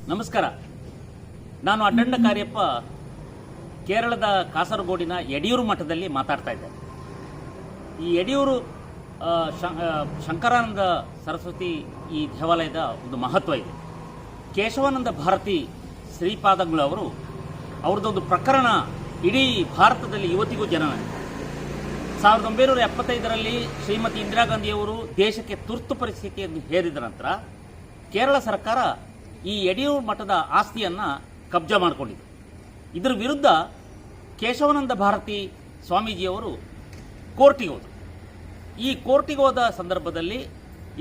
ನಮಸ್ಕಾರ. ನಾನು ಅಡ್ಡಂಡ ಕಾರ್ಯಪ್ಪ, ಕೇರಳದ ಕಾಸರಗೋಡಿನ ಯಡಿಯೂರು ಮಠದಲ್ಲಿ ಮಾತಾಡ್ತಾ ಇದ್ದೆ. ಈ ಯಡಿಯೂರು ಶಂಕರಾನಂದ ಸರಸ್ವತಿ ಈ ದೇವಾಲಯದ ಒಂದು ಮಹತ್ವ ಇದೆ. ಕೇಶವಾನಂದ ಭಾರತಿ ಶ್ರೀಪಾದಂಗಳವರು ಅವ್ರದ್ದೊಂದು ಪ್ರಕರಣ ಇಡೀ ಭಾರತದಲ್ಲಿ ಇವತ್ತಿಗೂ ಜನನ. 1975ರಲ್ಲಿ ಶ್ರೀಮತಿ ಇಂದಿರಾ ಗಾಂಧಿಯವರು ದೇಶಕ್ಕೆ ತುರ್ತು ಪರಿಸ್ಥಿತಿಯನ್ನು ಹೇರಿದ ನಂತರ ಕೇರಳ ಸರ್ಕಾರ ಈ ಯಡಿಯೂರು ಮಠದ ಆಸ್ತಿಯನ್ನು ಕಬ್ಜಾ ಮಾಡಿಕೊಂಡಿದೆ. ಇದರ ವಿರುದ್ಧ ಕೇಶವಾನಂದ ಭಾರತಿ ಸ್ವಾಮೀಜಿಯವರು ಕೋರ್ಟಿಗೆ ಹೋದರು. ಈ ಕೋರ್ಟಿಗೆ ಹೋದ ಸಂದರ್ಭದಲ್ಲಿ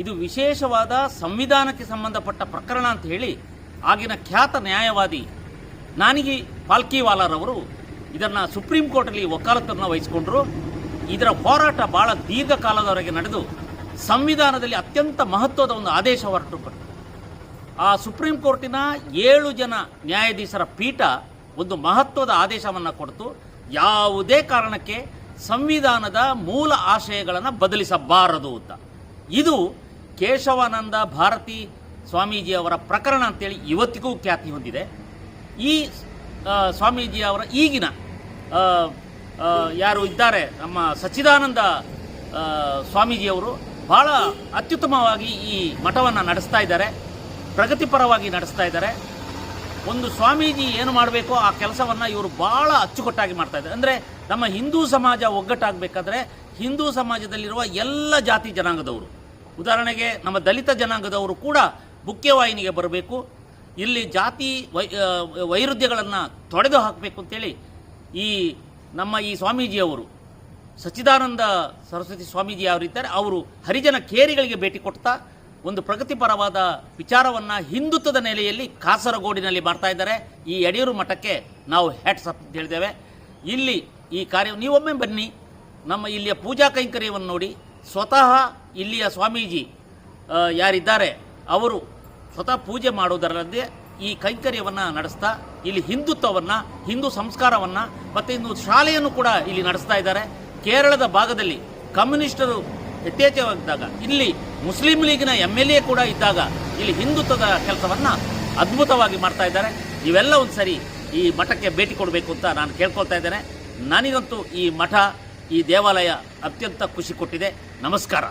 ಇದು ವಿಶೇಷವಾದ ಸಂವಿಧಾನಕ್ಕೆ ಸಂಬಂಧಪಟ್ಟ ಪ್ರಕರಣ ಅಂತ ಹೇಳಿ ಆಗಿನ ಖ್ಯಾತ ನ್ಯಾಯವಾದಿ ನಾನಿಗಿ ಪಾಲ್ಕಿವಾಲಾರವರು ಇದನ್ನು ಸುಪ್ರೀಂ ಕೋರ್ಟಲ್ಲಿ ವಕಾಲತ್ತನ್ನು ವಹಿಸಿಕೊಂಡರು. ಇದರ ಹೋರಾಟ ಭಾಳ ದೀರ್ಘಕಾಲದವರೆಗೆ ನಡೆದು ಸಂವಿಧಾನದಲ್ಲಿ ಅತ್ಯಂತ ಮಹತ್ವದ ಒಂದು ಆದೇಶ ಹೊರಟುಪಟ್ಟು ಆ ಸುಪ್ರೀಂ ಕೋರ್ಟಿನ 7 ಜನ ನ್ಯಾಯಾಧೀಶರ ಪೀಠ ಒಂದು ಮಹತ್ವದ ಆದೇಶವನ್ನು ಕೊಡ್ತು. ಯಾವುದೇ ಕಾರಣಕ್ಕೆ ಸಂವಿಧಾನದ ಮೂಲ ಆಶಯಗಳನ್ನು ಬದಲಿಸಬಾರದು ಅಂತ. ಇದು ಕೇಶವಾನಂದ ಭಾರತಿ ಸ್ವಾಮೀಜಿಯವರ ಪ್ರಕರಣ ಅಂತೇಳಿ ಇವತ್ತಿಗೂ ಖ್ಯಾತಿ ಹೊಂದಿದೆ. ಈ ಸ್ವಾಮೀಜಿಯವರ ಈಗಿನ ಯಾರು ಇದ್ದಾರೆ, ನಮ್ಮ ಸಚ್ಚಿದಾನಂದ ಸ್ವಾಮೀಜಿಯವರು ಭಾಳ ಅತ್ಯುತ್ತಮವಾಗಿ ಈ ಮಠವನ್ನು ನಡೆಸ್ತಾ ಇದ್ದಾರೆ, ಪ್ರಗತಿಪರವಾಗಿ ನಡೆಸ್ತಾ ಇದ್ದಾರೆ. ಒಂದು ಸ್ವಾಮೀಜಿ ಏನು ಮಾಡಬೇಕೋ ಆ ಕೆಲಸವನ್ನು ಇವರು ಭಾಳ ಅಚ್ಚುಕಟ್ಟಾಗಿ ಮಾಡ್ತಾ ಇದ್ದಾರೆ. ಅಂದರೆ ನಮ್ಮ ಹಿಂದೂ ಸಮಾಜ ಒಗ್ಗಟ್ಟಾಗಬೇಕಾದ್ರೆ ಹಿಂದೂ ಸಮಾಜದಲ್ಲಿರುವ ಎಲ್ಲ ಜಾತಿ ಜನಾಂಗದವರು, ಉದಾಹರಣೆಗೆ ನಮ್ಮ ದಲಿತ ಜನಾಂಗದವರು ಕೂಡ ಮುಖ್ಯವಾಹಿನಿಗೆ ಬರಬೇಕು. ಇಲ್ಲಿ ಜಾತಿ ವೈರುಧ್ಯಗಳನ್ನು ತೊಡೆದು ಹಾಕಬೇಕು ಅಂತೇಳಿ ನಮ್ಮ ಈ ಸ್ವಾಮೀಜಿಯವರು, ಸಚ್ಚಿದಾನಂದ ಸರಸ್ವತಿ ಸ್ವಾಮೀಜಿ ಯಾರಿದ್ದಾರೆ ಅವರು ಹರಿಜನ ಕೇರಿಗಳಿಗೆ ಭೇಟಿ ಕೊಡ್ತಾ ಒಂದು ಪ್ರಗತಿಪರವಾದ ವಿಚಾರವನ್ನು ಹಿಂದುತ್ವದ ನೆಲೆಯಲ್ಲಿ ಕಾಸರಗೋಡಿನಲ್ಲಿ ಮಾಡ್ತಾ ಇದ್ದಾರೆ. ಈ ಯಡಿಯೂರು ಮಠಕ್ಕೆ ನಾವು ಹ್ಯಾಟ್ಸ್ ಆಫ್ ಅಂತ ಹೇಳಿದ್ದೇವೆ. ಇಲ್ಲಿ ಈ ಕಾರ್ಯ ನೀವೊಮ್ಮೆ ಬನ್ನಿ, ನಮ್ಮ ಇಲ್ಲಿಯ ಪೂಜಾ ಕೈಂಕರ್ಯವನ್ನು ನೋಡಿ. ಸ್ವತಃ ಇಲ್ಲಿಯ ಸ್ವಾಮೀಜಿ ಯಾರಿದ್ದಾರೆ ಅವರು ಸ್ವತಃ ಪೂಜೆ ಮಾಡೋದರಲ್ಲದೆ ಈ ಕೈಂಕರ್ಯವನ್ನು ನಡೆಸ್ತಾ ಇಲ್ಲಿ ಹಿಂದುತ್ವವನ್ನು, ಹಿಂದೂ ಸಂಸ್ಕಾರವನ್ನು ಮತ್ತು ಇಂದು ಶಾಲೆಯನ್ನು ಕೂಡ ಇಲ್ಲಿ ನಡೆಸ್ತಾ ಇದ್ದಾರೆ. ಕೇರಳದ ಭಾಗದಲ್ಲಿ ಕಮ್ಯುನಿಸ್ಟರು ಯಥೇಚ್ಛವಾಗಿದ್ದಾಗ ಇಲ್ಲಿ ಮುಸ್ಲಿಂ ಲೀಗಿನ MLA ಕೂಡ ಇದ್ದಾಗ ಇಲ್ಲಿ ಹಿಂದುತ್ವದ ಕೆಲಸವನ್ನು ಅದ್ಭುತವಾಗಿ ಮಾಡ್ತಾ ಇದ್ದಾರೆ. ಇವೆಲ್ಲ ಒಂದು ಸರಿ ಈ ಮಠಕ್ಕೆ ಭೇಟಿ ಕೊಡಬೇಕು ಅಂತ ನಾನು ಕೇಳ್ಕೊಳ್ತಾ ಇದ್ದೇನೆ. ನನಗಂತೂ ಈ ಮಠ, ಈ ದೇವಾಲಯ ಅತ್ಯಂತ ಖುಷಿ ಕೊಟ್ಟಿದೆ. ನಮಸ್ಕಾರ.